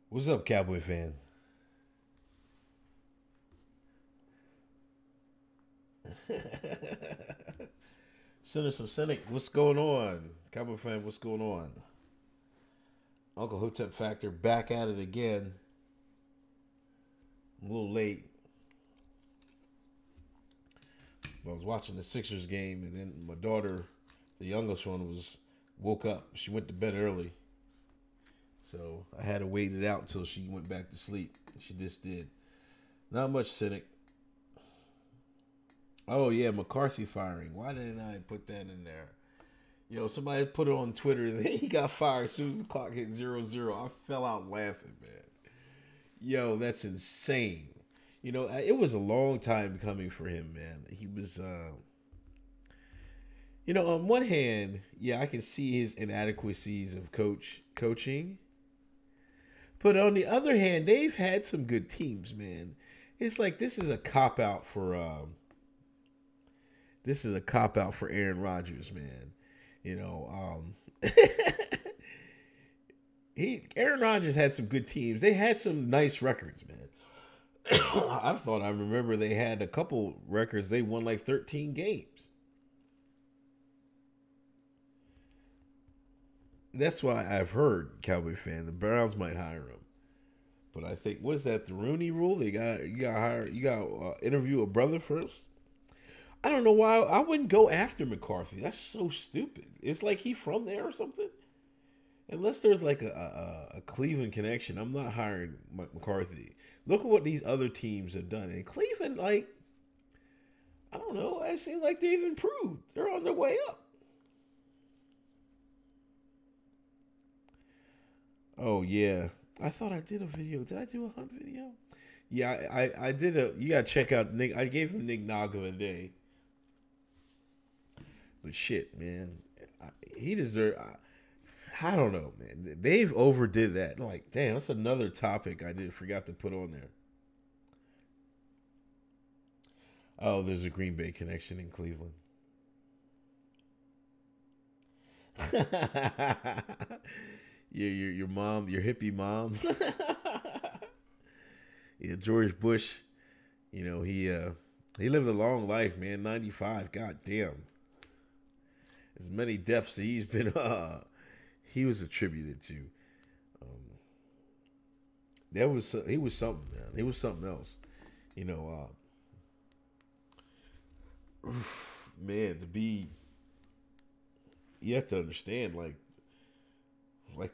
What's up, Cowboy fan? Sinister Cynic, what's going on? Cowboy fan, what's going on? Uncle Hotep Factor back at it again. A little late. I was watching the Sixers game, and then my daughter, the youngest one, was woke up. She went to bed early, so I had to wait it out until she went back to sleep. She just did. Not much, Cynic. Oh yeah, McCarthy firing. Why didn't I put that in there? Somebody put it on Twitter and he got fired as soon as the clock hit 0-0. I fell out laughing, man. Yo, that's insane. It was a long time coming for him, man. He was, on one hand, yeah, I can see his inadequacies of coaching, but on the other hand, they've had some good teams, man. It's like this is a cop out for Aaron Rodgers, man. You know, Aaron Rodgers had some good teams. They had some nice records, man. I remember they had a couple records. They won like 13 games. That's why I've heard, Cowboy fan, the Browns might hire him. But I think what's that, the Rooney Rule? You got interview a brother first. I don't know why I wouldn't go after McCarthy. That's so stupid. It's like he from there or something. Unless there's like a Cleveland connection, I'm not hiring McCarthy. Look at what these other teams have done. And Cleveland, like, I don't know. It seems like they've improved. They're on their way up. Oh yeah, I thought I did a video. Did I do a hunt video? Yeah, I did a. You gotta check out Nick. I gave him Nick Naga a day. But shit, man, he deserved. I don't know, man. They've overdid that. Like, damn, that's another topic I did forgot to put on there. Oh, there's a Green Bay connection in Cleveland. Your mom, your hippie mom. Yeah, George Bush. He lived a long life, man. 95. God damn. As many deaths that he's been he was attributed to. Um, he was something, man. He was something else. You know, man, to be you have to understand, like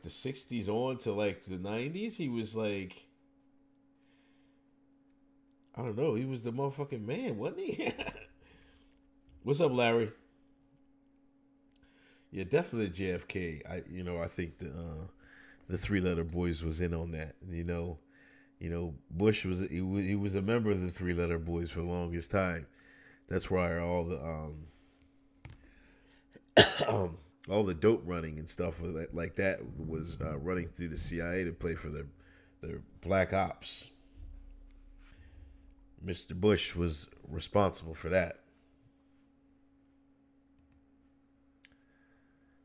the '60s on to like the '90s, he was like, I don't know, he was the motherfucking man, wasn't he? What's up, Larry? Yeah, definitely JFK. I think the Three Letter Boys was in on that. Bush was a member of the Three Letter Boys for the longest time. That's why all the dope running and stuff like that was running through the CIA to play for their black ops. Mr. Bush was responsible for that.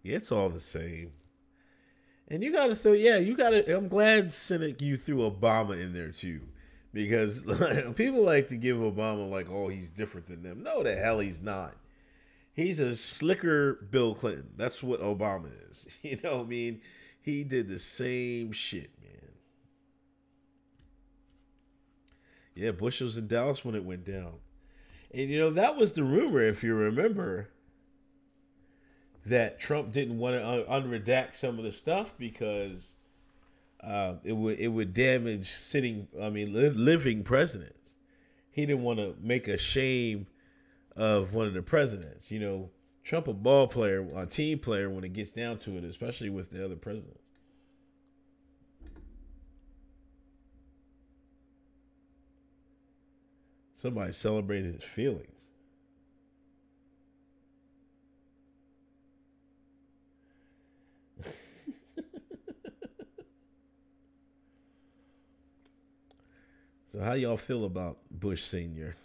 Yeah, it's all the same. And you gotta throw, yeah, you gotta. I'm glad Cynic you threw Obama in there too, because people like to give Obama like, oh, he's different than them. No, the hell he's not. He's a slicker Bill Clinton. That's what Obama is. You know what I mean? He did the same shit, man. Yeah, Bush was in Dallas when it went down. And that was the rumor, if you remember, that Trump didn't want to unredact some of the stuff because it would damage living presidents. He didn't want to make a shame of one of the presidents. Trump a ball player, a team player when it gets down to it, especially with the other presidents. Somebody celebrated his feelings. So how y'all feel about Bush Senior?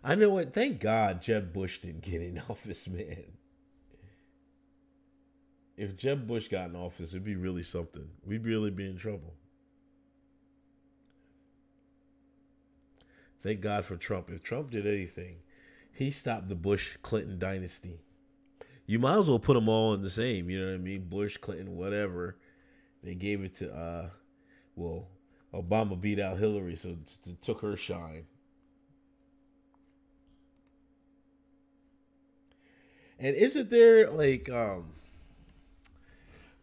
I know what. Thank God Jeb Bush didn't get in office, man. If Jeb Bush got in office, it'd be really something. We'd really be in trouble. Thank God for Trump. If Trump did anything, he stopped the Bush Clinton dynasty. You might as well put them all in the same. You know what I mean? Bush, Clinton, whatever. They gave it to well, Obama beat out Hillary, so it took her shine. And isn't there like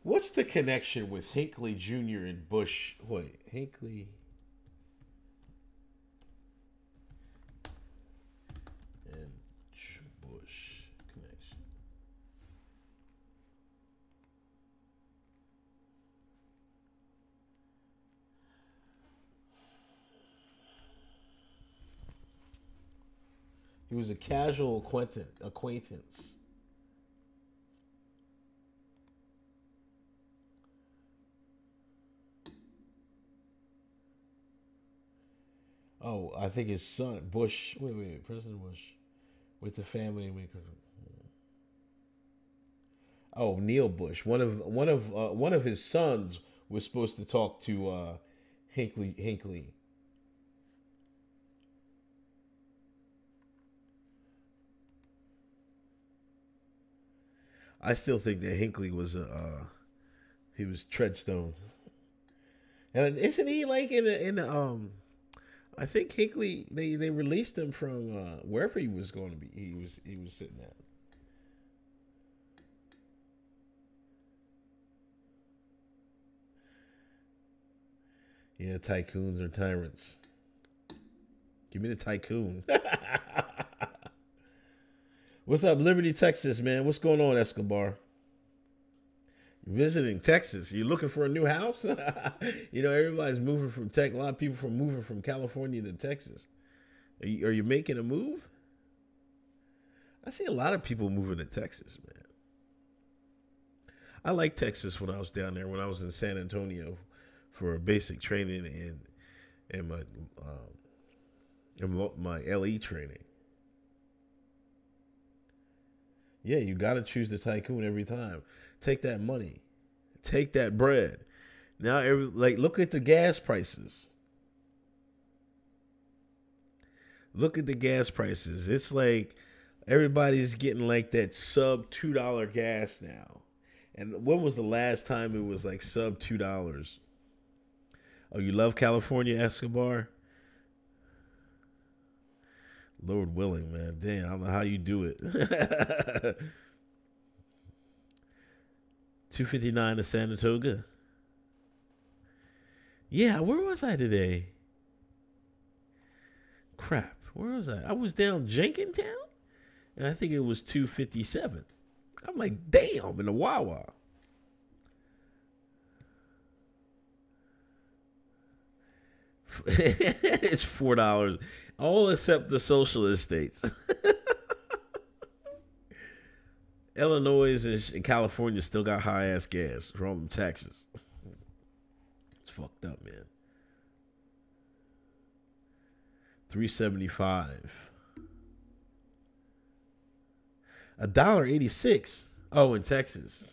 what's the connection with Hinckley Jr. and Bush? Wait, Hinckley and Bush connection. He was a casual acquaintance. Oh, I think his son Bush. Wait, President Bush with the family. Oh, Neil Bush. One of his sons was supposed to talk to Hinckley. I still think that Hinckley was he was Treadstone, and isn't he like in the. I think Hinckley they released him from wherever he was going to be. He was sitting at. Yeah, tycoons are tyrants. Give me the tycoon. What's up, Liberty, Texas, man? What's going on, Escobar? You're visiting Texas. You looking for a new house? Everybody's moving from Tech. A lot of people from moving from California to Texas. Are you making a move? I see a lot of people moving to Texas, man. I like Texas when I was down there. When I was in San Antonio for basic training and my LE training. Yeah, you got to choose the tycoon every time. Take that money. Take that bread. Now, look at the gas prices. Look at the gas prices. It's like everybody's getting like that sub $2 gas now. And when was the last time it was like sub $2? Oh, you love California, Escobar? Lord willing, man. Damn, I don't know how you do it. 259 to Saratoga. Yeah, where was I today? Crap, where was I? I was down Jenkintown, and I think it was 257. I'm like, damn, in the Wawa. It's $4. All except the socialist states. Illinois and California still got high ass gas from all them taxes. It's fucked up, man. $3.75. $1.86. Oh, in Texas.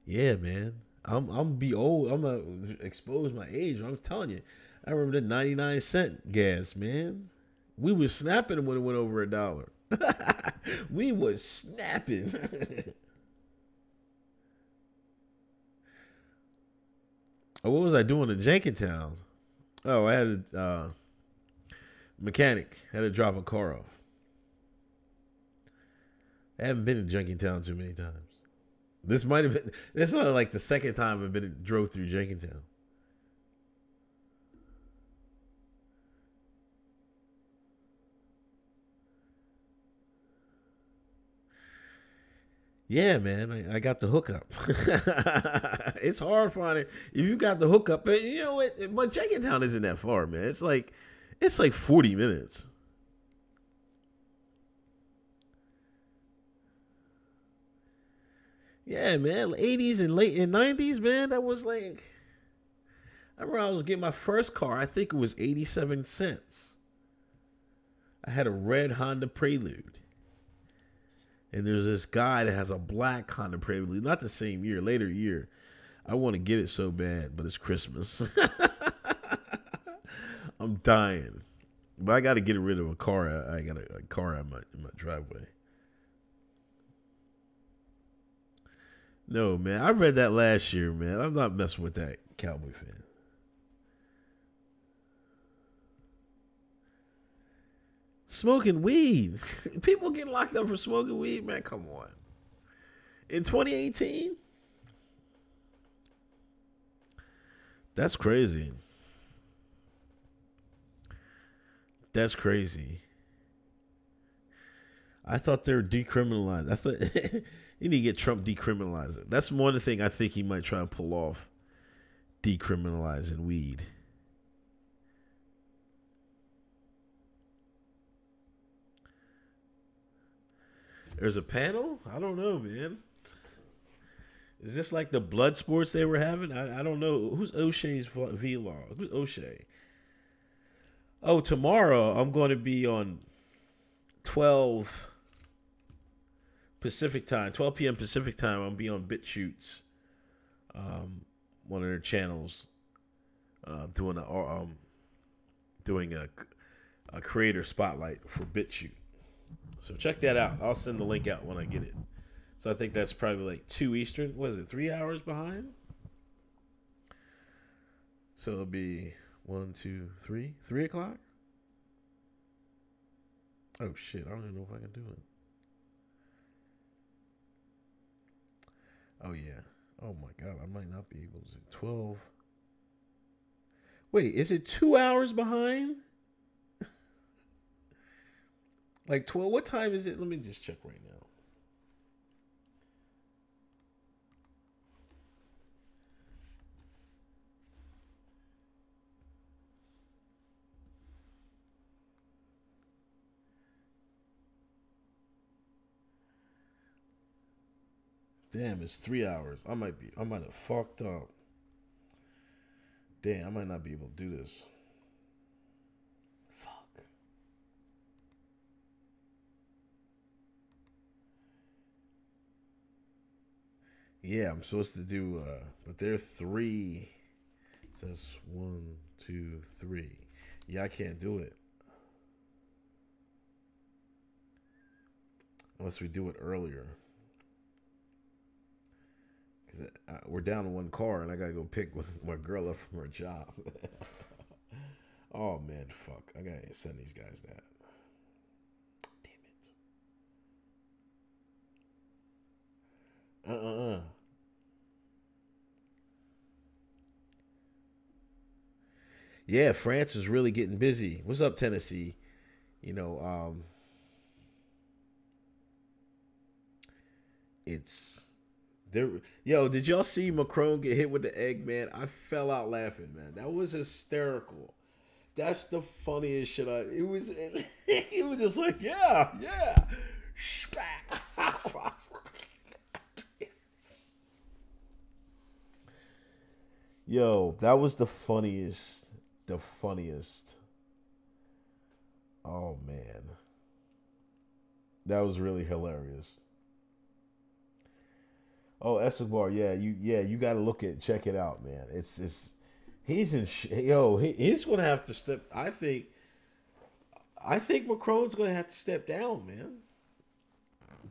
Yeah, man. I'm be old. I'm gonna expose my age. I'm telling you. I remember the 99-cent gas, man. We was snapping when it went over $1. We was snapping. Oh, what was I doing in Jenkintown? Oh, I had a mechanic. Had to drop a car off. I haven't been in Jenkintown too many times. This might have been. This is not like the second time I've drove through Jenkintown. Yeah, man, I got the hookup. It's hard finding if you got the hookup. But you know what? But Jenkintown isn't that far, man. It's like 40 minutes. Yeah, man, 80s and late in 90s, man. That was like. I remember I was getting my first car. I think it was 87 cents. I had a red Honda Prelude. And there's this guy that has a black Honda Prelude. Not the same year, later year. I want to get it so bad, but it's Christmas. I'm dying. But I got to get rid of a car. I got a car in my driveway. No, man. I read that last year, man. I'm not messing with that Cowboy fan. Smoking weed. People get locked up for smoking weed, man. Come on. In 2018? That's crazy. That's crazy. I thought they were decriminalized. I thought you need to get Trump decriminalized. That's one thing I think he might try to pull off. Decriminalizing weed. There's a panel? I don't know, man. Is this like the blood sports they were having? I don't know. Who's O'Shea's vlog? Who's O'Shea? Oh, tomorrow I'm going to be on 12 Pacific time, 12 p.m. Pacific time. I'll be on BitChutes, one of their channels, doing a creator spotlight for BitChute. So check that out. I'll send the link out when I get it. So I think that's probably like 2 Eastern. What is it, 3 hours behind? So it'll be 1, 2, 3. 3 o'clock? Oh, shit. I don't even know if I can do it. Oh, yeah. Oh, my God. I might not be able to. 12. Wait, is it 2 hours behind? Like 12. What time is it? Let me just check right now. Damn, it's 3 hours. I might have fucked up. Damn, I might not be able to do this. Fuck. Yeah, I'm supposed to do, but they're 3. It says 1, 2, 3. Yeah, I can't do it. Unless we do it earlier. We're down to one car, and I gotta go pick my girl up from her job. Oh man, fuck! I gotta send these guys that. Damn it. Yeah, France is really getting busy. What's up, Tennessee? You know, it's there. Yo, did y'all see Macron get hit with the egg, man? I fell out laughing, man. That was hysterical. That's the funniest shit. It was. It was just like, yeah. Yo, that was the funniest. The funniest. Oh man, that was really hilarious. Oh, Escobar, you got to check it out, man. He's in he's gonna have to step. I think Macron's gonna have to step down, man.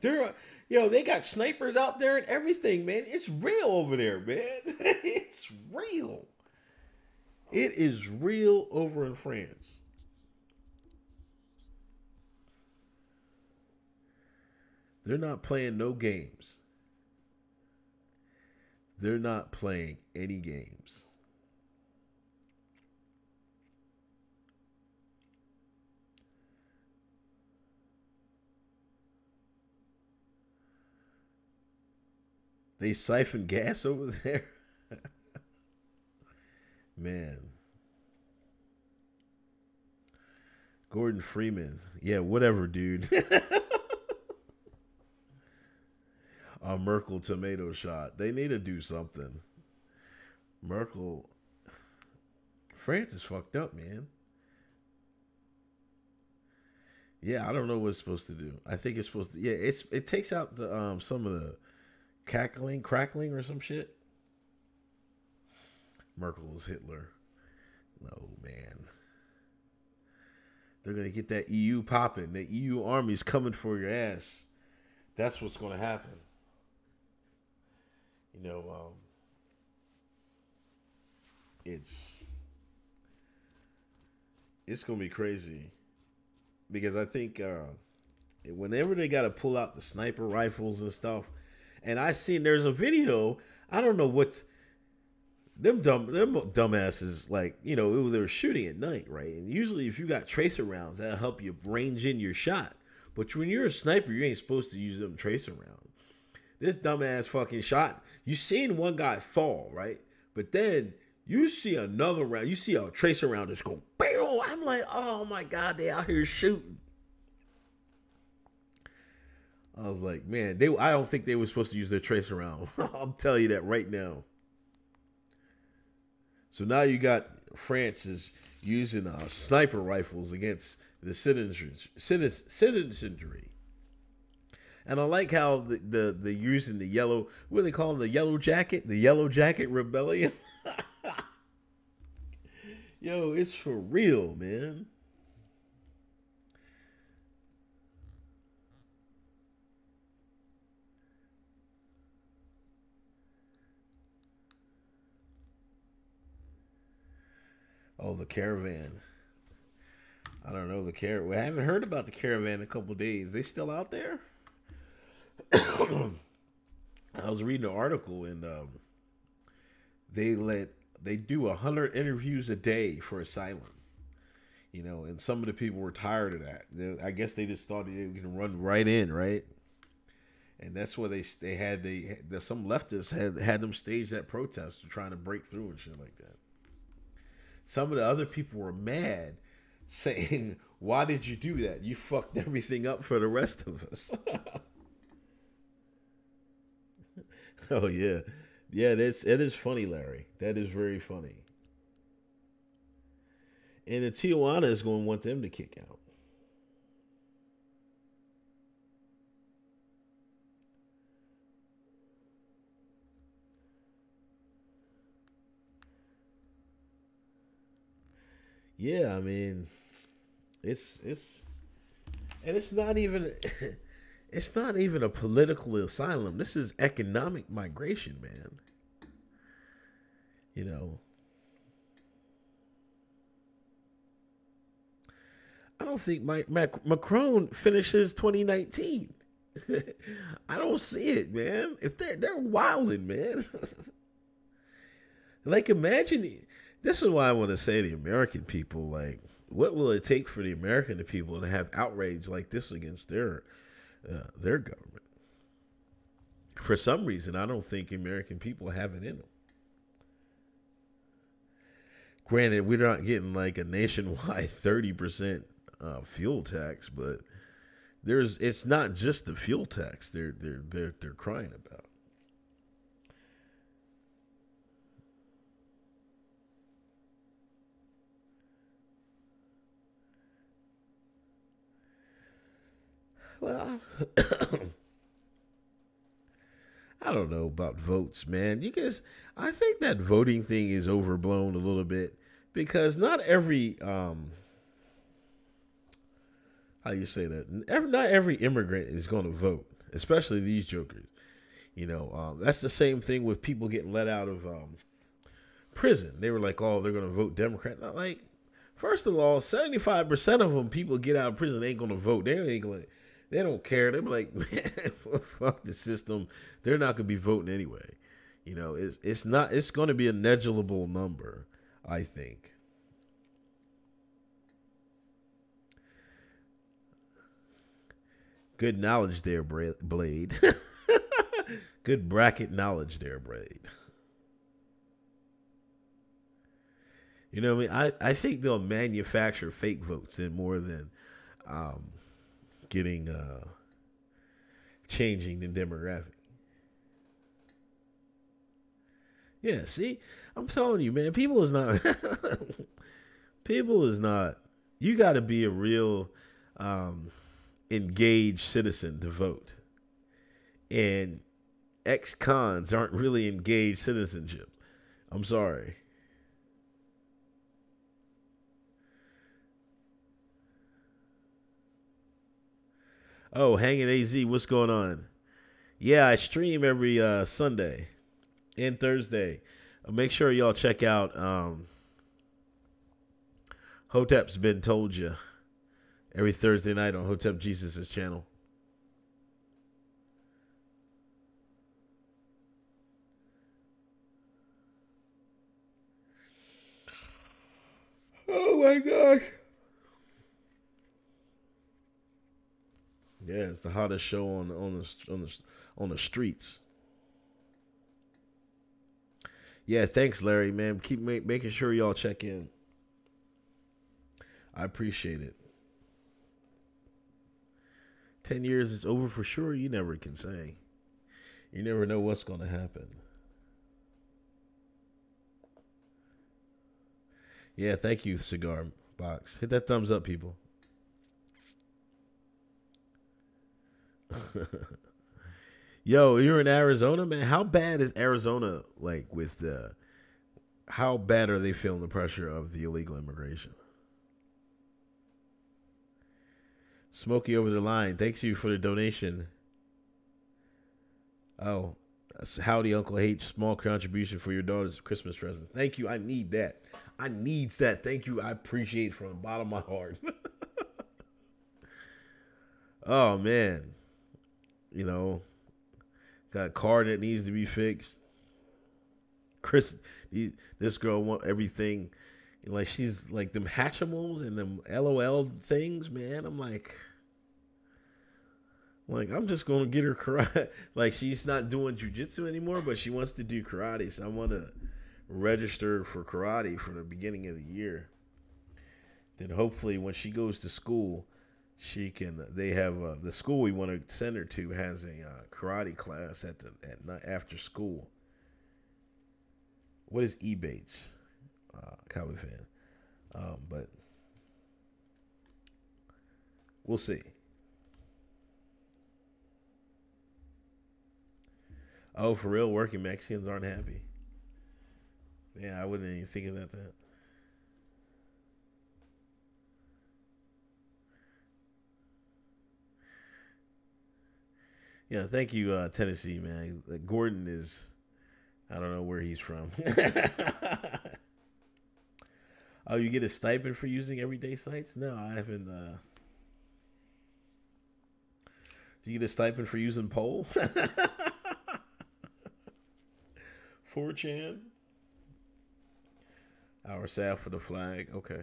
They got snipers out there and everything, man. It's real over there, man. It's real. It is real over in France. They're not playing no games. They're not playing any games. They siphon gas over there. Man. Gordon Freeman. Yeah, whatever, dude. A Merkel tomato shot. They need to do something. Merkel. France is fucked up, man. Yeah, I don't know what it's supposed to do. I think it's supposed to. Yeah, it takes out the some of the crackling or some shit. Merkel is Hitler. No, man. They're gonna get that EU popping. The EU army's coming for your ass. That's what's gonna happen. You know, it's gonna be crazy because I think whenever they got to pull out the sniper rifles and stuff, and I seen there's a video. I don't know what's them dumbasses, like, you know, they were shooting at night, right? And usually if you got tracer rounds, that'll help you range in your shot. But when you're a sniper, you ain't supposed to use them tracer rounds. This dumbass fucking shot. You seen one guy fall, right? But then you see another round. You see a tracer round just go bam. I'm like, oh my God, they out here shooting. I was like, man, I don't think they were supposed to use their tracer round. I'm telling you that right now. So now you got France is using sniper rifles against the citizenry. And I like how the using the yellow, what do they call them? The yellow jacket rebellion. Yo, it's for real, man. Oh, the caravan. I don't know the caravan. I haven't heard about the caravan in a couple of days. They still out there? I was reading an article and they do 100 interviews a day for asylum. You know, and some of the people were tired of that. I guess they just thought they were gonna run right in, right? And that's why some leftists had them stage that protest, trying to break through and shit like that. Some of the other people were mad, saying, "Why did you do that? You fucked everything up for the rest of us." Oh yeah, yeah. It is funny, Larry. That is very funny. And the Tijuana is going to want them to kick out. Yeah, I mean, it's and it's not even it's not even a political asylum. This is economic migration, man. You know, I don't think Macron finishes 2019. I don't see it, man. If they're wilding, man. Like, imagine. This is why I want to say to the American people, like, what will it take for the American people to have outrage like this against their government? For some reason, I don't think American people have it in them. Granted, we're not getting like a nationwide 30% fuel tax, but it's not just the fuel tax they're crying about. Well, I don't know about votes, man. I think that voting thing is overblown a little bit because not every how you say that? Not every immigrant is going to vote, especially these jokers. You know, that's the same thing with people getting let out of prison. They were like, oh, they're going to vote Democrat. Not like, first of all, 75% of them people get out of prison ain't going to vote. They don't care. They're like, man, fuck the system. They're not going to be voting anyway. You know, it's going to be a negligible number, I think. Good knowledge there, Blade. Good bracket knowledge there, Blade. You know what I mean? I think they'll manufacture fake votes more than getting changing the demographic. Yeah, see? I'm telling you, man, people is not you got to be a real engaged citizen to vote. And ex-cons aren't really engaged citizenship. I'm sorry. Oh, Hanging AZ, what's going on? Yeah, I stream every Sunday and Thursday. Make sure y'all check out Hotep's Been Told You every Thursday night on Hotep Jesus' channel. Oh my gosh. Yeah, it's the hottest show on the streets. Yeah, thanks, Larry. Man, keep making sure y'all check in. I appreciate it. 10 years is over for sure. You never can say. You never know what's going to happen. Yeah, thank you, Cigar Box. Hit that thumbs up, people. Yo, you're in Arizona, man. How bad is Arizona like with the? How bad are they feeling the pressure of the illegal immigration? Smokey over the line. Thanks you for the donation. Oh, howdy, Uncle H. Small contribution for your daughter's Christmas presents. Thank you. I need that. I needs that. Thank you. I appreciate it from the bottom of my heart. Oh man, you know, got a car that needs to be fixed. Chris, this girl want everything. Like she's like them Hatchimals and them LOL things, man. I'm like I'm just gonna get her karate. Like she's not doing jujitsu anymore, but she wants to do karate. So I want to register for karate for the beginning of the year. Then hopefully when she goes to school, she can. They have the school we want to send her to has a karate class at night after school. What is Ebates? Cowboy fan, but we'll see. Oh, for real, working Mexicans aren't happy. Yeah, I wouldn't even think about that. Yeah, thank you, Tennessee, man. Like, Gordon is, I don't know where he's from. Oh, you get a stipend for using everyday sites? No, I haven't. Do you get a stipend for using Poll? 4chan? Our staff for the flag. Okay.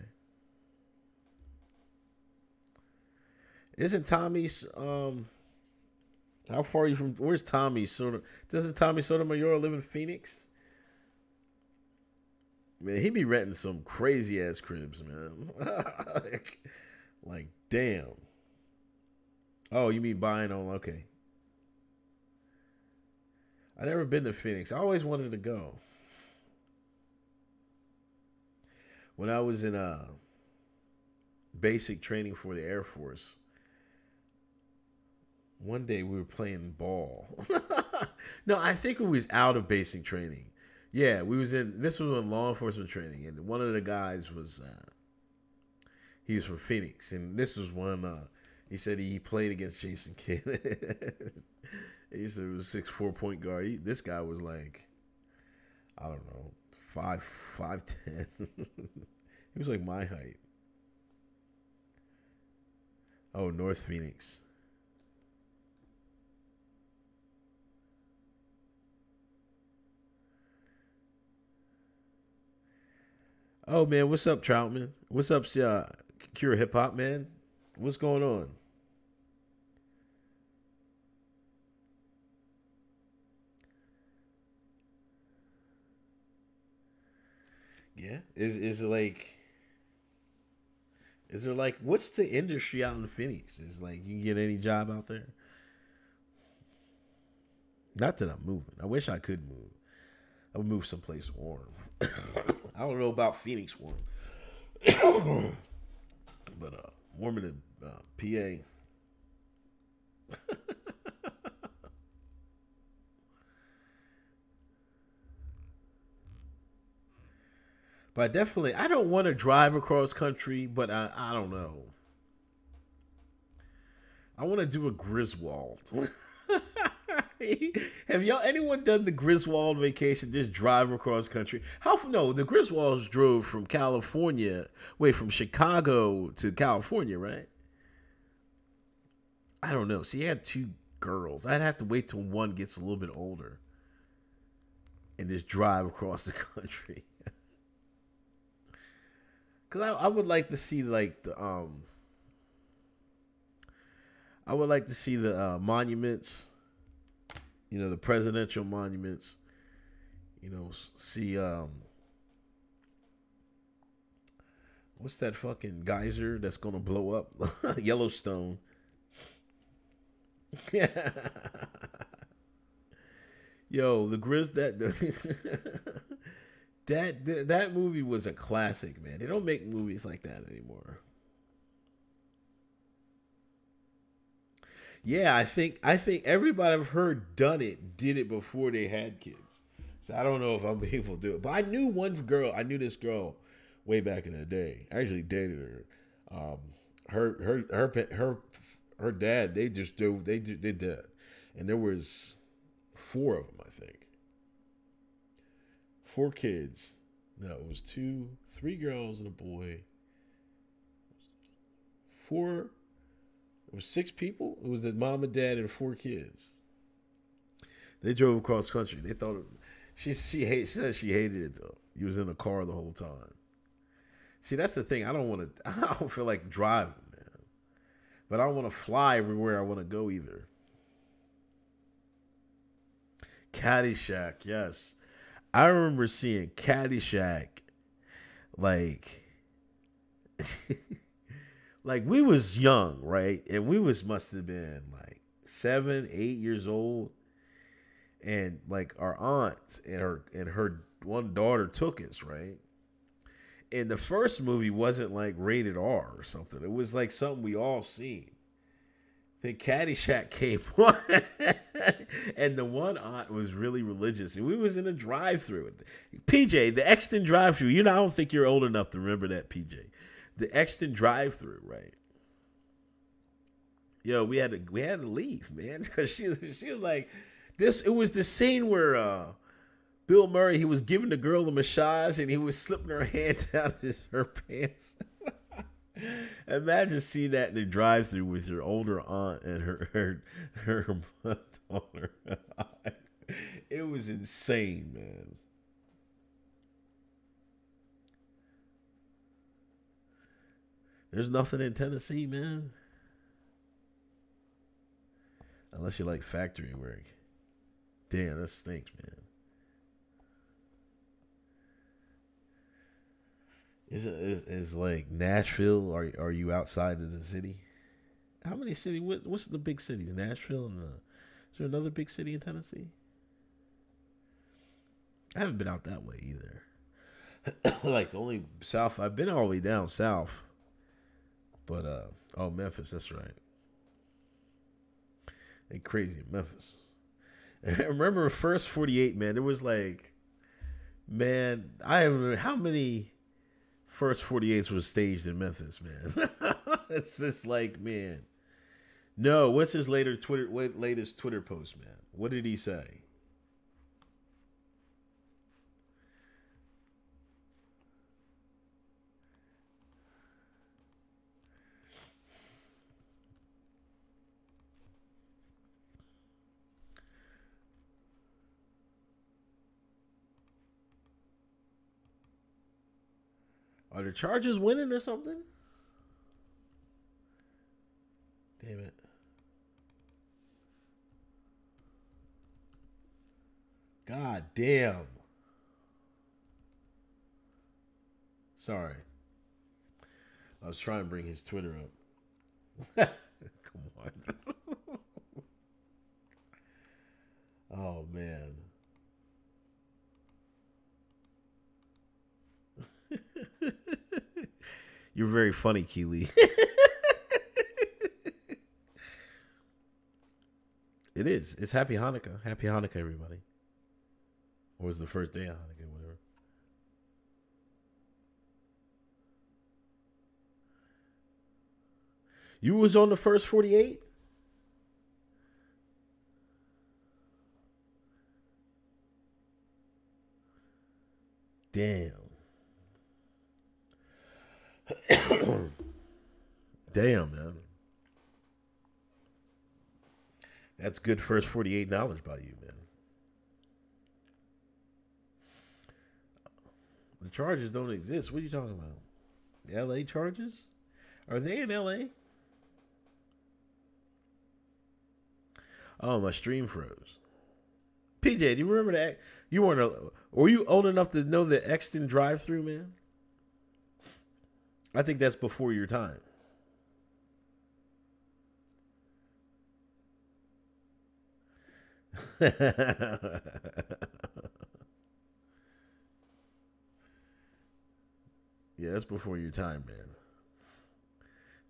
Isn't Tommy's how far are you from where's Tommy Soto? Doesn't Tommy Sotomayor live in Phoenix? Man, he be renting some crazy ass cribs, man. like, damn. Oh, you mean buying on? Okay. I never been to Phoenix. I always wanted to go. When I was in basic training for the Air Force, one day we were playing ball. No, I think it was out of basic training. Yeah, this was in law enforcement training, and one of the guys was he was from Phoenix, and this was one he said he played against Jason Kidd. He said it was 6'4" point guard. This guy was like, I don't know, 5'10". He was like my height. Oh, North Phoenix. Oh man, what's up, Troutman? What's up, Cure Hip Hop man? What's going on? Yeah, is it like? Is there like what's the industry out in Phoenix? Is like you can get any job out there? Not that I'm moving. I wish I could move. I would move someplace warm. I don't know about Phoenix warm, but warmer than PA. But I don't want to drive across country, but I don't know. I want to do a Griswold. Have y'all anyone done the Griswold vacation? Just drive across country? No, the Griswolds drove from California, from Chicago to California, right? I don't know. See, he had two girls. I'd have to wait till one gets a little bit older and just drive across the country. Cause I would like to see like the I would like to see the monuments, the presidential monuments. See what's that fucking geyser that's gonna blow up? Yellowstone. Yo, the Grizz that movie was a classic, man. They don't make movies like that anymore. Yeah, I think everybody I've heard did it before they had kids. So I don't know if I'm able to do it. But I knew this girl way back in the day. I actually dated her. Her dad, they did that. And there was 4 of them, I think. 4 kids. No, it was 3 girls and a boy. 4. It was 6 people. It was the mom and dad and 4 kids. They drove across country. They thought she said she hated it though. He was in the car the whole time. See, that's the thing. I don't feel like driving, man. But I don't want to fly everywhere I want to go either. Caddyshack, yes. I remember seeing Caddyshack like like we was young, right? And we must have been like 7, 8 years old. And like our aunt and her one daughter took us, right? And the first movie wasn't like rated R or something. It was like something we all seen. Then Caddyshack came on, and the one aunt was really religious, and we was in a drive-through. PJ, the Exton drive-through. I don't think you're old enough to remember that, PJ. The Exton drive-through, right? Yo, we had to leave, man, because she was like this. It was the scene where Bill Murray, he was giving the girl a massage, and he was slipping her hand down her pants. Imagine seeing that in the drive-thru with your older aunt and her daughter. It was insane, man. There's nothing in Tennessee, man. Unless you like factory work. Damn, that stinks, man. Is like Nashville? Are you outside of the city? How many cities? What's the big cities? Nashville and is there another big city in Tennessee? I haven't been out that way either. Like the only south I've been all the way down south, but Memphis. That's right. They crazy in Memphis. I remember first 48, man. There was like, man, I don't remember how many first 48s was staged in Memphis, man. It's just like, man. No, what's his latest Twitter post, man? What did he say? Are the Chargers winning or something? Damn it. God damn. Sorry. I was trying to bring his Twitter up. Come on. Oh, man. You're very funny, Keely. It is. It's Happy Hanukkah. Happy Hanukkah, everybody. Or was the first day of Hanukkah, whatever. You was on the first 48? Damn, man. That's good first $48 by you, man. The charges don't exist. What are you talking about? The LA charges? Are they in LA? Oh, my stream froze. PJ, do you remember that? You weren't. Were you old enough to know the Exton drive-through, man? I think that's before your time. Yeah, that's before your time, man.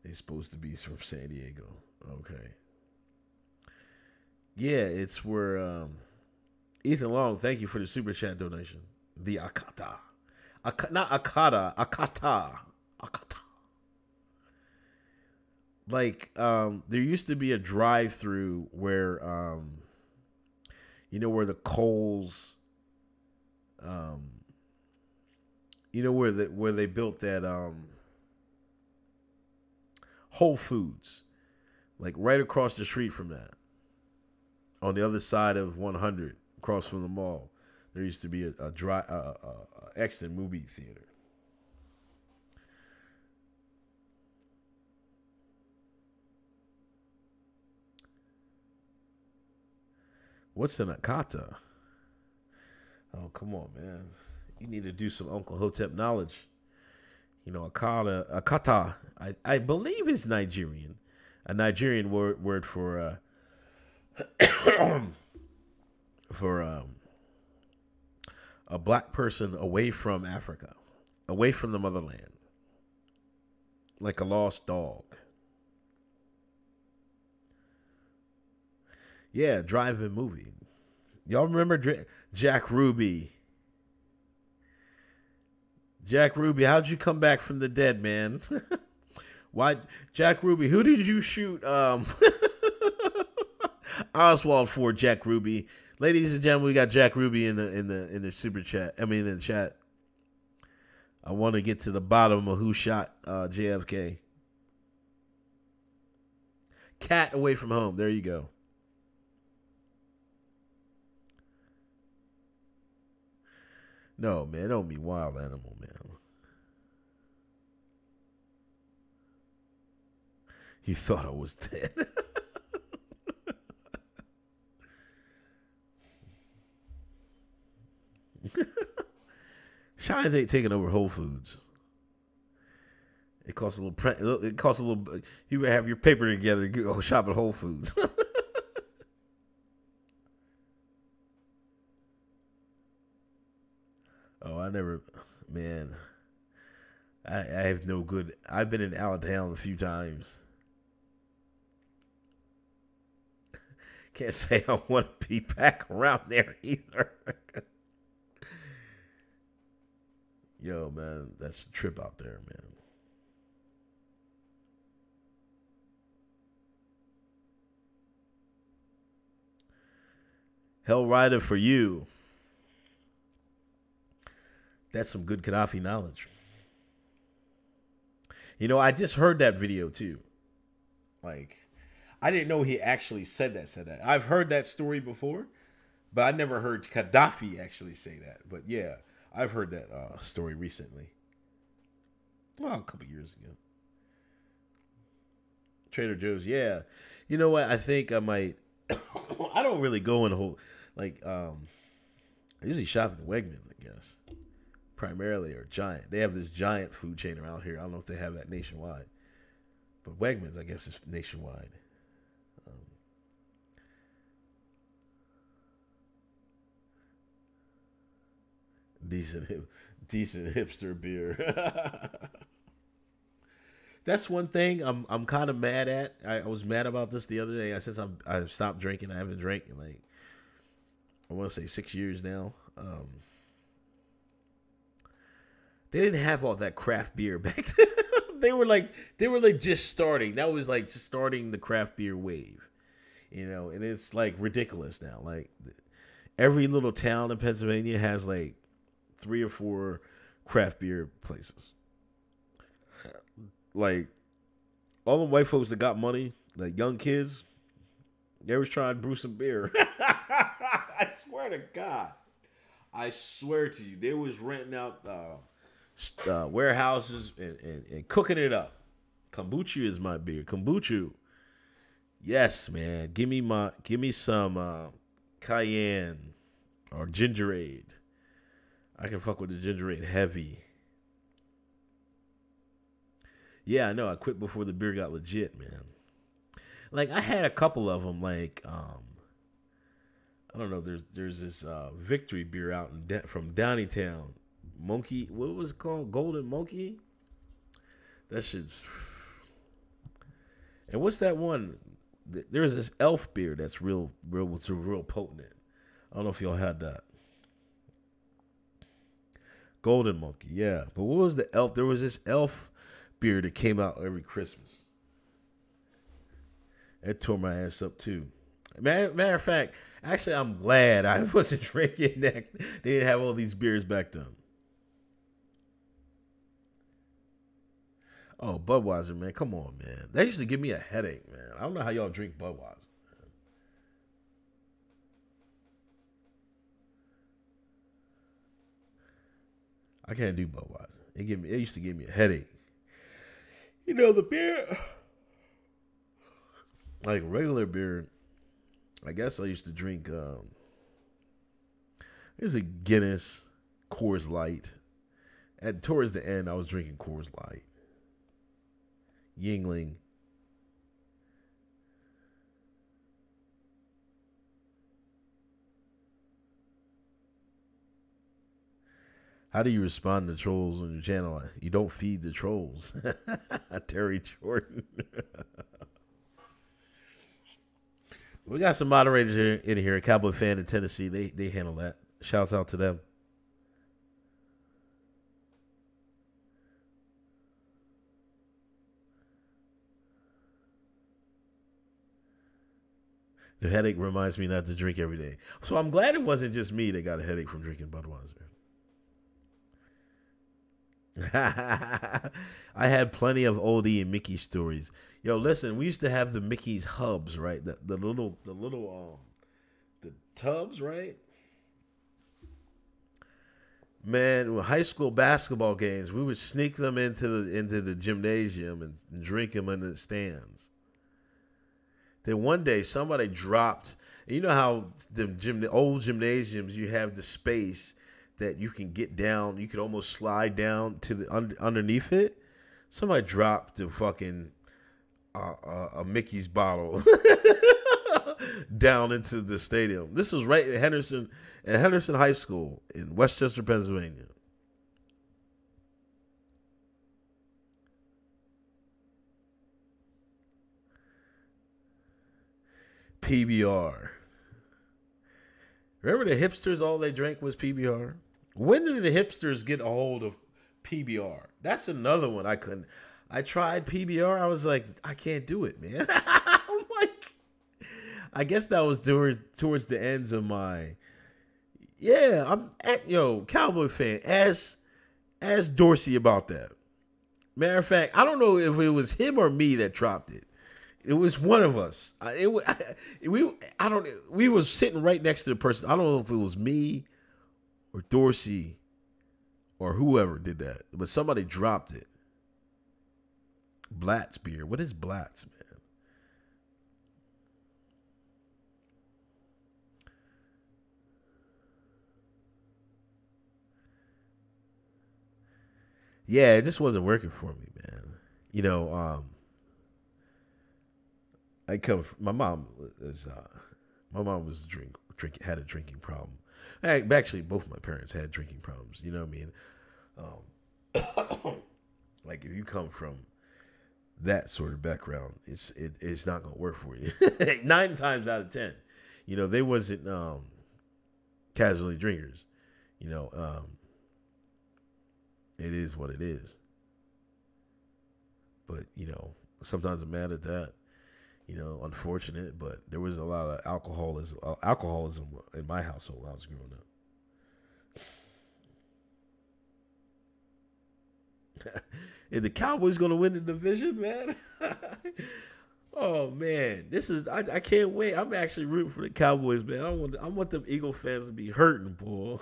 They're supposed to be from San Diego. Okay. Yeah, it's where Ethan Long, thank you for the super chat donation. The Akata. Not Akata, Akata. Akata. Like, there used to be a drive through where you know where the Coles you know where they built that Whole Foods. Like right across the street from that. On the other side of 100, across from the mall, there used to be a Exton movie theater. What's an Akata? Oh, come on, man. You need to do some Uncle Hotep knowledge. You know, Akata, I believe is Nigerian. A Nigerian word for for a black person away from Africa, away from the motherland, like a lost dog. Yeah, drive-in movie. Y'all remember Jack Ruby? Jack Ruby, how'd you come back from the dead, man? Why, Jack Ruby? Who did you shoot? Oswald for Jack Ruby. Ladies and gentlemen, we got Jack Ruby in the super chat. I mean in the chat. I want to get to the bottom of who shot JFK. Cat away from home. There you go. No, man, don't be wild animal, man. You thought I was dead. Shines ain't taking over Whole Foods. It costs a little. It costs a little. You have your paper together. Go shop at Whole Foods. Oh, I never, man. I have no good. I've been in Allentown a few times. Can't say I want to be back around there either. Yo, man, that's a trip out there, man. Hell Rider for you. That's some good Gaddafi knowledge. You know, I just heard that video too. Like, I didn't know he actually said that. I've heard that story before, but I never heard Gaddafi actually say that. But yeah, I've heard that story recently. Well, a couple years ago. Trader Joe's, yeah. You know what? I think I might. I don't really go in the whole like. I usually shop at Wegmans, I guess, primarily, or Giant. They have this Giant food chain around here. I don't know if they have that nationwide, but Wegmans, I guess, is nationwide. Decent hipster beer. That's one thing I'm kind of mad at. I was mad about this the other day. Since I've stopped drinking, I haven't drank in like I want to say 6 years now. They didn't have all that craft beer back then. they were like just starting. That was like just starting the craft beer wave, you know. And it's like ridiculous now. Like every little town in Pennsylvania has like 3 or 4 craft beer places. like all the white folks that got money, like young kids, they was trying to brew some beer. I swear to God. I swear to you, they was renting out warehouses and cooking it up. Kombucha is my beer. Kombucha. Yes, man. Give me some cayenne or gingerade. I can fuck with the gingerade heavy. Yeah, I know. I quit before the beer got legit, man. Like I had a couple of them. Like I don't know. There's this Victory beer out from Downeytown. Monkey. What was it called? Golden Monkey. That shit's. And what's that one? There's this Elf beer that's real potent. I don't know if y'all had that. Golden Monkey, yeah. But what was the Elf? There was this Elf beer that came out every Christmas. It tore my ass up too. Matter of fact, actually, I'm glad I wasn't drinking that. They didn't have all these beers back then. Oh, Budweiser, man. Come on, man. That used to give me a headache, man. I don't know how y'all drink Budweiser, man. I can't do Budweiser. It used to give me a headache. You know, the beer, like regular beer, I guess I used to drink, there's a Guinness, Coors Light. Towards the end, I was drinking Coors Light. Yingling. How do you respond to trolls on your channel? You don't feed the trolls. Terry Jordan. We got some moderators in here. A Cowboy fan in Tennessee. They handle that. Shouts out to them. The headache reminds me not to drink every day. So I'm glad it wasn't just me that got a headache from drinking Budweiser. I had plenty of oldie and Mickey stories. Yo, listen, we used to have the Mickey's hubs, right? The little the tubs, right? Man, with high school basketball games, we would sneak them into the gymnasium and drink them in the stands. Then one day somebody dropped. You know how the old gymnasiums, you have the space that you can get down. You could almost slide down to the underneath it. Somebody dropped the fucking a Mickey's bottle down into the stadium. This was right at Henderson High School in Westchester, Pennsylvania. PBR. Remember the hipsters, all they drank was PBR? When did the hipsters get a hold of PBR? That's another one I couldn't. I tried PBR. I was like, I can't do it, man. I'm like, I guess that was towards the ends of my. Yeah, Cowboy fan. Ask Dorsey about that. Matter of fact, I don't know if it was him or me that dropped it. It was one of us. We was sitting right next to the person. I don't know if it was me or Dorsey or whoever did that, but somebody dropped it. Blatt's beer. What is Blatt's, man? Yeah, it just wasn't working for me, man. You know, my mom was had a drinking problem. Actually, both my parents had drinking problems. You know what I mean? Like if you come from that sort of background, it's not gonna work for you. 9 times out of 10, they wasn't casually drinkers. It is what it is. But sometimes I'm mad at that. Unfortunate, but there was a lot of alcoholism in my household when I was growing And the Cowboys gonna win the division, man. Oh man, this is I can't wait. I'm actually rooting for the Cowboys, man. I want them Eagle fans to be hurting, boy.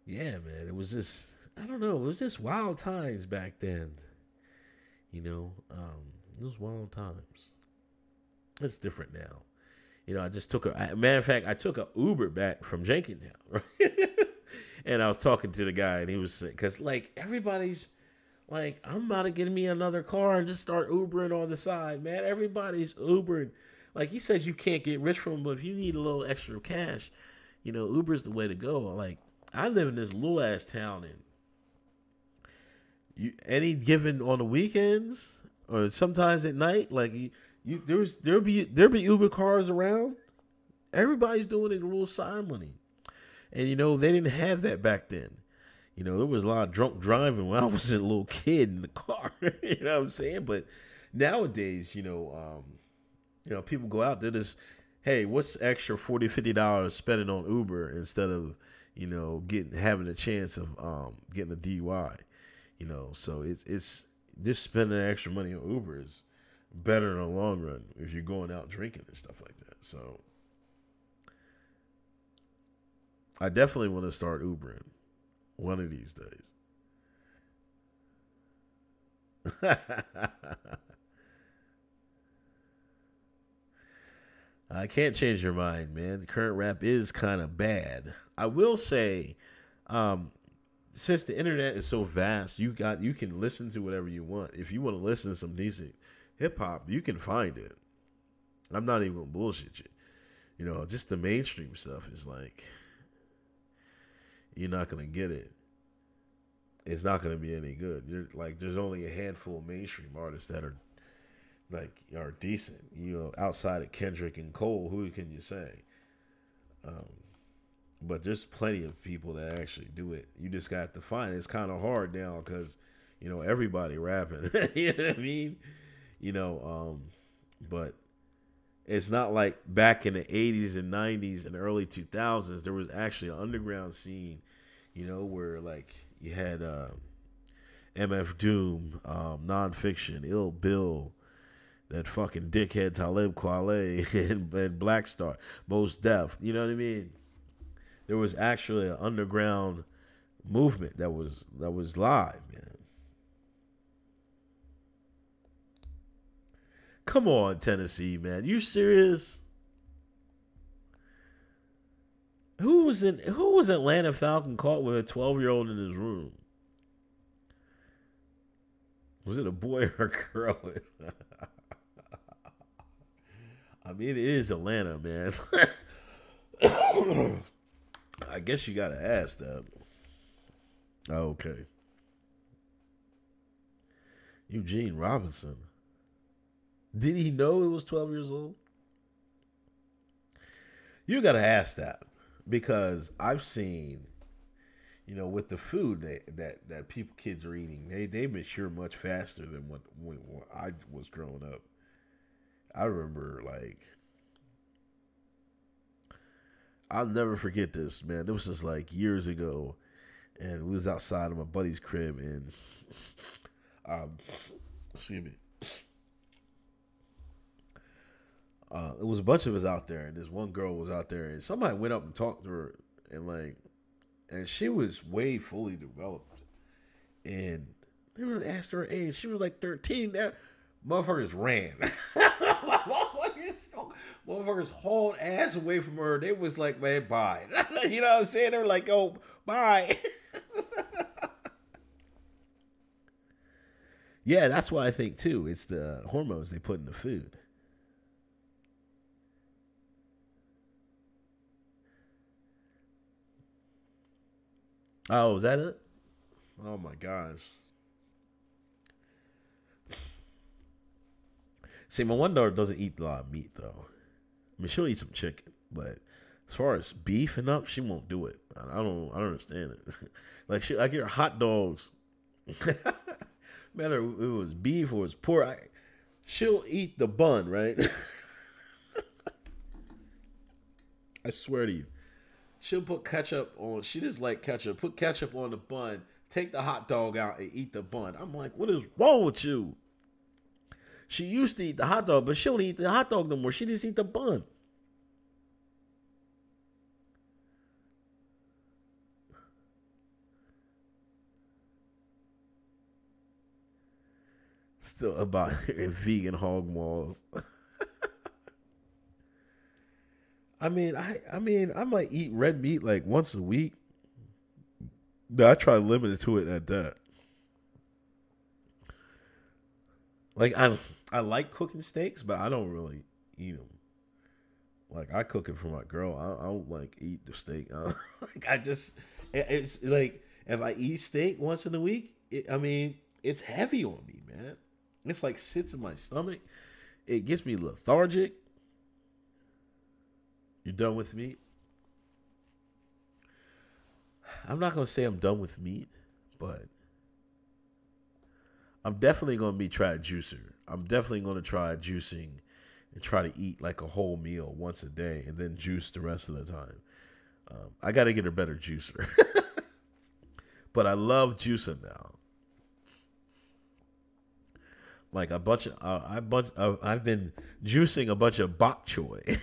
Yeah, man. It was just I don't know. It was just wild times back then. It was wild times. It's different now. I just took matter of fact, I took a Uber back from Jenkintown, right? And I was talking to the guy, and he was because like everybody's like, I'm about to get me another car and just start Ubering on the side, man. Everybody's Ubering. Like he says, you can't get rich from them, but if you need a little extra cash, Uber's the way to go. Like I live in this little ass town, and any given on the weekends or sometimes at night, like there'll be Uber cars around. Everybody's doing it a little side money, and they didn't have that back then. There was a lot of drunk driving when I was a little kid in the car. You know what I'm saying? But nowadays, people go out there just, hey, what's extra $40-$50 spending on Uber instead of having a chance of getting a DUI. So it's just spending extra money on Uber is better in the long run if you're going out drinking and stuff like that. So I definitely want to start Ubering one of these days. I can't change your mind, man. The current rap is kind of bad. I will say, since the internet is so vast, you can listen to whatever you want. If you want to listen to some decent hip hop, you can find it. I'm not even gonna bullshit you. Just the mainstream stuff is like you're not gonna get it. It's not gonna be any good. There's only a handful of mainstream artists that are decent. Outside of Kendrick and Cole, who can you say? But there's plenty of people that actually do it. You just got to find it. It's kind of hard now because, everybody rapping. You know what I mean? But it's not like back in the 80s and 90s and early 2000s, there was actually an underground scene, where like you had MF Doom, Nonfiction, Ill Bill, that fucking dickhead Talib Kweli, and Black Star, Most Def. You know what I mean? There was actually an underground movement that was live, man. Come on, Tennessee, man. You serious? Who was Atlanta Falcon caught with a 12-year-old in his room? Was it a boy or a girl? I mean, it is Atlanta, man. I guess you gotta ask that. Okay. Eugene Robinson. Did he know it was 12 years old? You gotta ask that because I've seen, with the food that kids are eating, they mature much faster than when I was growing up. I remember I'll never forget this, man. This was just like years ago, and we was outside of my buddy's crib, and excuse me, it was a bunch of us out there, and this one girl was out there, and somebody went up and talked to her, and she was way fully developed, and they were asked her age. She was like 13. That motherfuckers ran. Motherfuckers hauled ass away from her. They was like, man, bye. You know what I'm saying? They were like, oh, bye. Yeah, that's why I think, too. It's the hormones they put in the food. Oh, is that it? Oh, my gosh. See, my one daughter doesn't eat a lot of meat, though. I mean, she'll eat some chicken, but as far as beef and up, she won't do it. I don't understand it. I get her hot dogs. Whether it was beef or it was pork, She'll eat the bun, right? I swear to you. She'll put ketchup on. She just like ketchup. Put ketchup on the bun. Take the hot dog out and eat the bun. I'm like, what is wrong with you? She used to eat the hot dog, but she don't eat the hot dog no more. She just eat the bun. Still about vegan hog maws. I might eat red meat like once a week. But I try to limit it to it at that. Like I like cooking steaks, but I don't really eat them. Like I cook it for my girl. I don't like eat the steak. Like it's like if I eat steak once in a week, it's heavy on me, man. It's like sits in my stomach. It gets me lethargic. You done with meat? I'm not gonna say I'm done with meat, but I'm definitely gonna be try a juicer. I'm definitely gonna try juicing and try to eat like a whole meal once a day and then juice the rest of the time. I got to get a better juicer, but I love juicing now. Like I've been juicing a bunch of bok choy,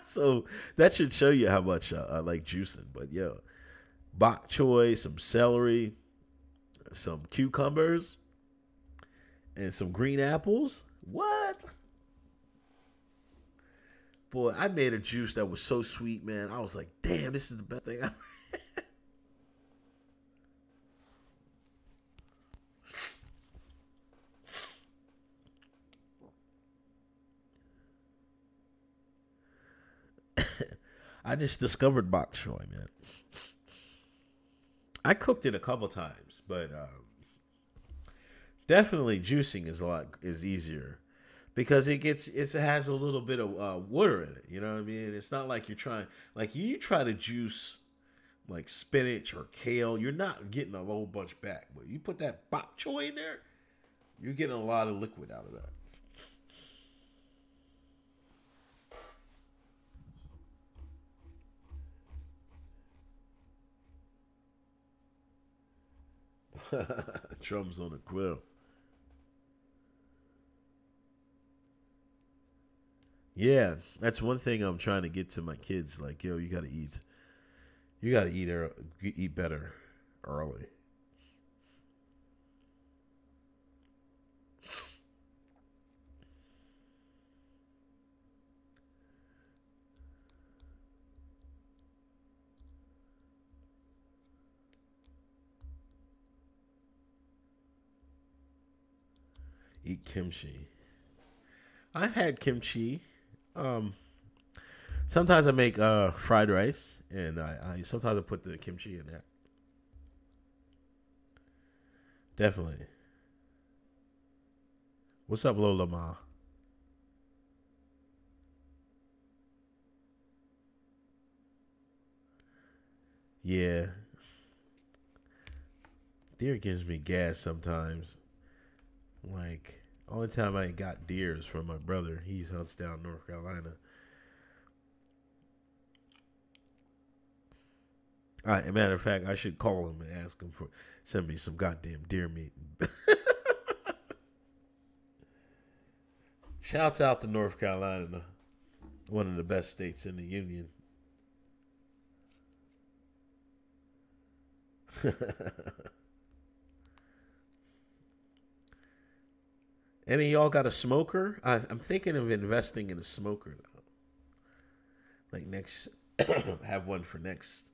so that should show you how much I like juicing. But yeah, bok choy, some celery, some cucumbers, and some green apples. What? Boy, I made a juice that was so sweet, man. I was like, damn, this is the best thing I just discovered bok choy, man. I cooked it a couple times, but definitely juicing is easier because it has a little bit of water in it. You know what I mean? It's not like you're trying like you try to juice like spinach or kale, you're not getting a whole bunch back. But you put that bok choy in there, you're getting a lot of liquid out of that. Drums on the grill. Yeah, that's one thing I'm trying to get to my kids. Like, yo, you got to eat. You got to eat better early. Eat kimchi. I've had kimchi. Um, Sometimes I make fried rice, and I sometimes I put the kimchi in there. Definitely. What's up, Lola Ma? Yeah, deer gives me gas sometimes. Like only time I got deer is from my brother. He hunts down North Carolina. Matter of fact, I should call him and ask him for send me some goddamn deer meat. Shouts out to North Carolina, one of the best states in the union. Any of y'all got a smoker? I'm thinking of investing in a smoker though. Like next, have one for next.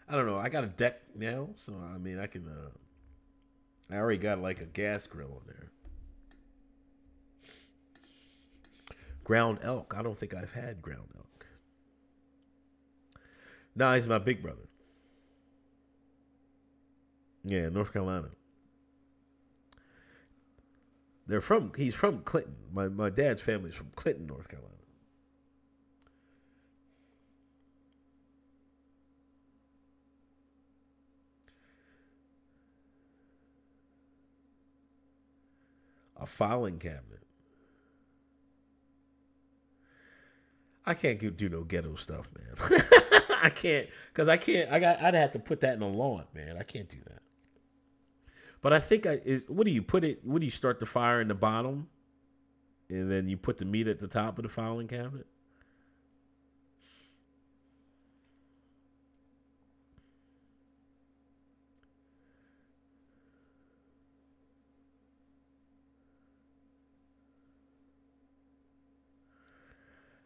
I don't know. I got a deck now, so I mean I can. I already got like a gas grill on there. Ground elk. I don't think I've had ground elk. No, he's my big brother. Yeah, North Carolina. They're from. He's from Clinton. My dad's family's from Clinton, North Carolina. A filing cabinet. I can't do no ghetto stuff, man. I can't, cause I can't. I'd have to put that in the lawn, man. I can't do that. But I think what do you put it? What do you start the fire in the bottom, and then you put the meat at the top of the filing cabinet?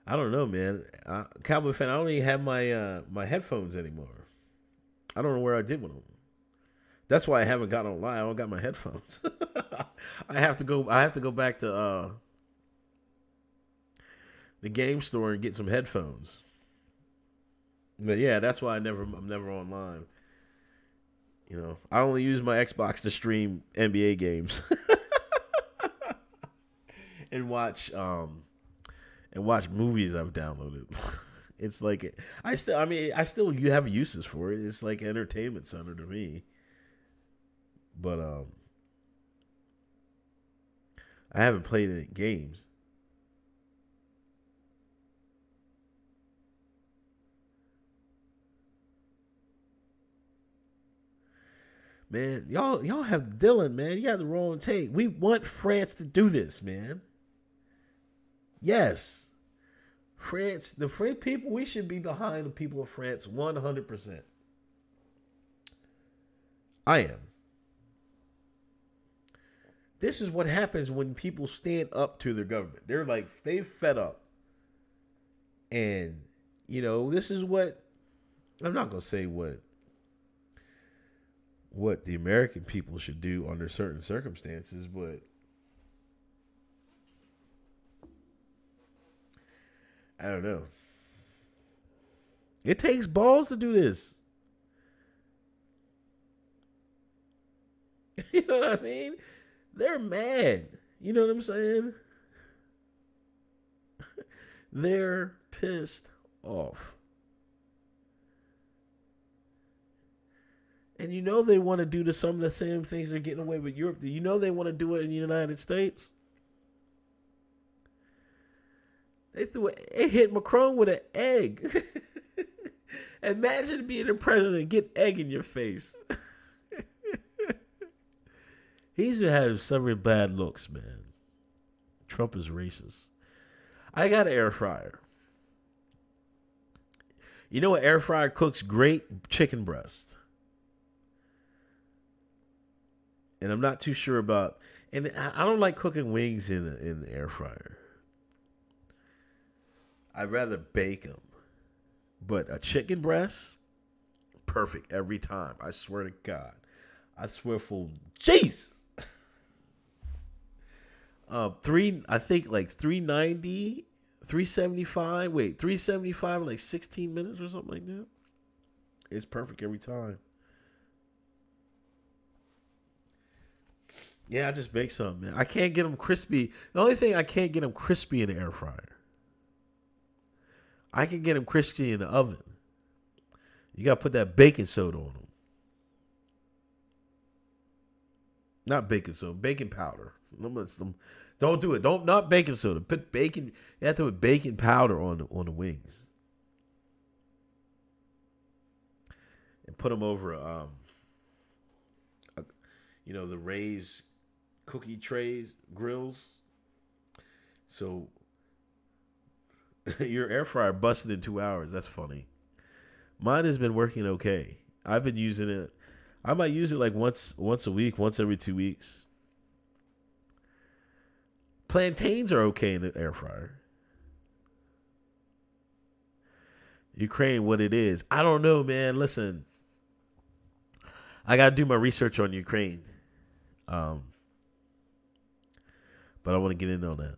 I don't know, man. Cowboy fan, I don't even have my headphones anymore. I don't know where I did with them. That's why I haven't got online. I don't got my headphones. I have to go. I have to go back to the game store and get some headphones. But yeah, that's why I'm never online. You know, I only use my Xbox to stream NBA games and watch movies I've downloaded. It's like I still you have uses for it. It's like entertainment center to me. But I haven't played any games. Man, y'all have Dylan, man. You got the wrong take. We want France to do this, man. Yes. France, the French people, we should be behind the people of France 100%. I am. This is what happens when people stand up to their government. They're like, they fed up. And, you know, this is what, I'm not going to say what the American people should do under certain circumstances, but I don't know. It takes balls to do this. You know what I mean? They're mad. You know what I'm saying? They're pissed off. And you know they want to do some of the same things they're getting away with Europe. You know they want to do it in the United States. They hit Macron with an egg. Imagine being the president and get egg in your face. He's had several bad looks, man. Trump is racist. I got an air fryer. You know what air fryer cooks great? Chicken breast. And I'm not too sure about, and I don't like cooking wings in the air fryer. I'd rather bake them. But a chicken breast, perfect every time. I swear to God. I swear for jeez. I think like 390, 375. Wait, 375 in like 16 minutes or something like that. It's perfect every time. Yeah, I just bake some, man. I can't get them crispy. The only thing I can't get them crispy in the air fryer. I can get them crispy in the oven. You got to put that baking soda on them. Not baking soda, baking powder. Don't do it. Not baking soda. Put bacon. You have to put baking powder on the wings. And put them over the raised cookie trays, grills. So your air fryer busted in 2 hours. That's funny. Mine has been working okay. I've been using it. I might use it like once a week, once every 2 weeks. Plantains are okay in the air fryer. Ukraine, what it is. I don't know, man. Listen, I got to do my research on Ukraine. But I want to get in on that.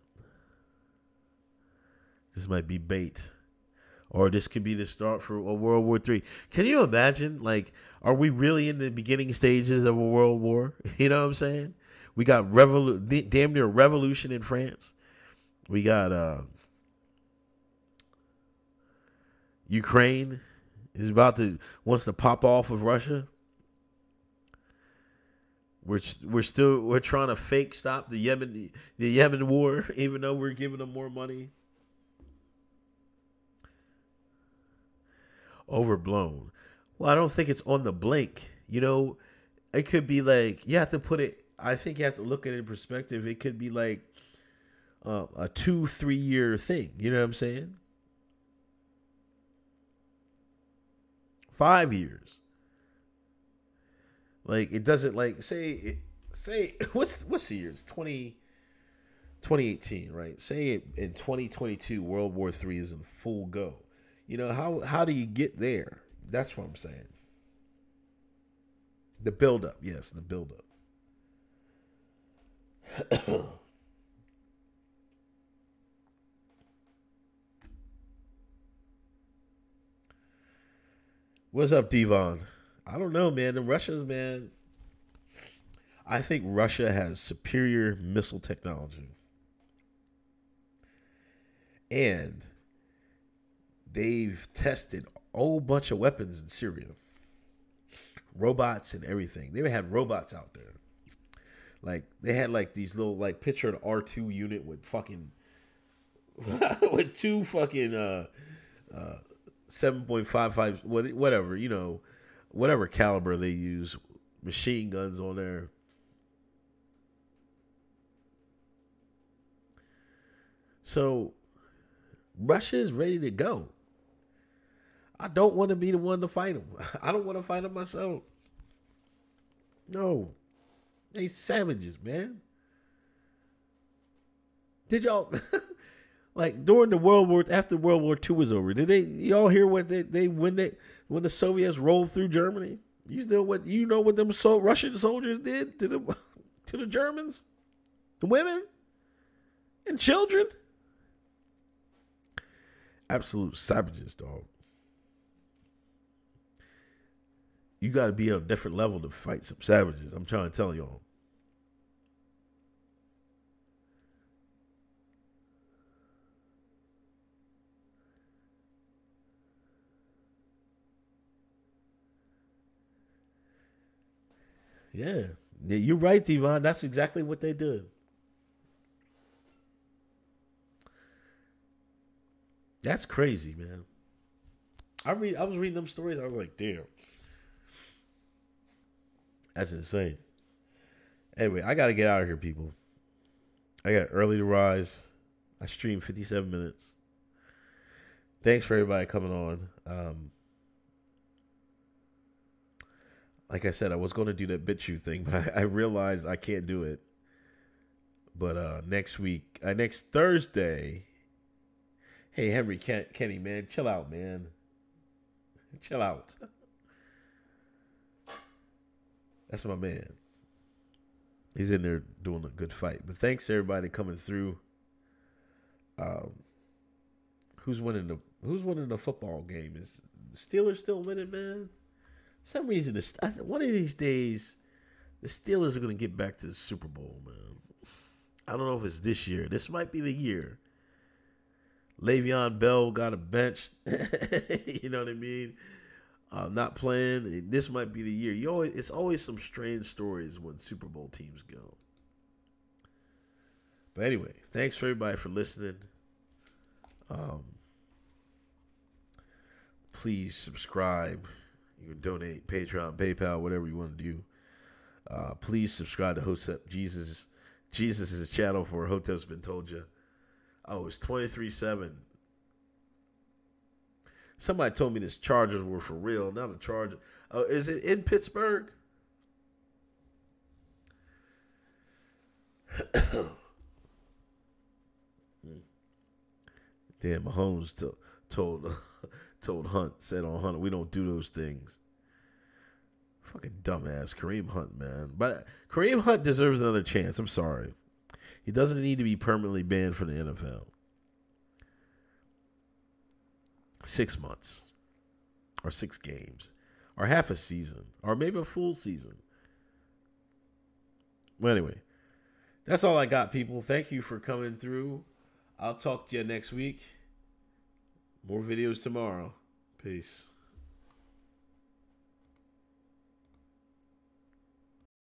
This might be bait. Or this could be the start for a World War III. Can you imagine? Like, are we really in the beginning stages of a world war? You know what I'm saying? We got damn near revolution in France. We got Ukraine wants to pop off of Russia. We're trying to fake stop the Yemen war, even though we're giving them more money. Overblown. Well, I don't think it's on the blink. You know, it could be like, you have to put it, I think you have to look at it in perspective. It could be like a 2-3 year thing. You know what I'm saying? 5 years. Like, it doesn't, like, say what's the year? It's 2018, right? Say in 2022 World War III is in full go. You know, how do you get there? That's what I'm saying. The buildup, yes, the buildup. What's up, Devon? I don't know, man. The Russians, man. I think Russia has superior missile technology. And they've tested a whole bunch of weapons in Syria. Robots and everything. They had robots out there. Like, they had like these little, like, picture an R2 unit with fucking with two fucking 7.55 whatever, you know, whatever caliber they use, machine guns on there. So Russia is ready to go. I don't want to be the one to fight them. I don't want to fight them myself. No. They savages, man. Did y'all like during the after World War II was over? Did y'all hear what they when the Soviets rolled through Germany? You know what them Russian soldiers did to the Germans, the women and children? Absolute savages, dog. You got to be on a different level to fight some savages. I'm trying to tell y'all. Yeah, you're right, Devon. That's exactly what they did. That's crazy, man. I was reading them stories. I was like, damn, that's insane. Anyway, I got to get out of here, people. I got early to rise. I streamed 57 minutes. Thanks for everybody coming on. Like I said, I was going to do that BitChute thing, but I realized I can't do it. But next week, next Thursday. Hey, Henry Kenny, man, chill out, man. Chill out. That's my man. He's in there doing a good fight. But thanks everybody coming through. Who's winning the football game? Is the Steelers still winning, man? For some reason, one of these days, the Steelers are going to get back to the Super Bowl, man. I don't know if it's this year. This might be the year. Le'Veon Bell got a bench. You know what I mean? Not playing. This might be the year. It's always some strange stories when Super Bowl teams go. But anyway, thanks for everybody for listening. Please subscribe. You can donate, Patreon, PayPal, whatever you want to do. Please subscribe to Hotep Jesus' channel for Hotep's Been Told You. Oh, it's 23/7. Somebody told me this Chargers were for real. Now the Chargers. Oh, is it in Pittsburgh? Damn, Mahomes told Hunt, said on Hunt, we don't do those things. Fucking dumbass Kareem Hunt, man. But Kareem Hunt deserves another chance. I'm sorry. He doesn't need to be permanently banned from the NFL. 6 months. Or 6 games. Or half a season. Or maybe a full season. Well, anyway. That's all I got, people. Thank you for coming through. I'll talk to you next week. More videos tomorrow. Peace.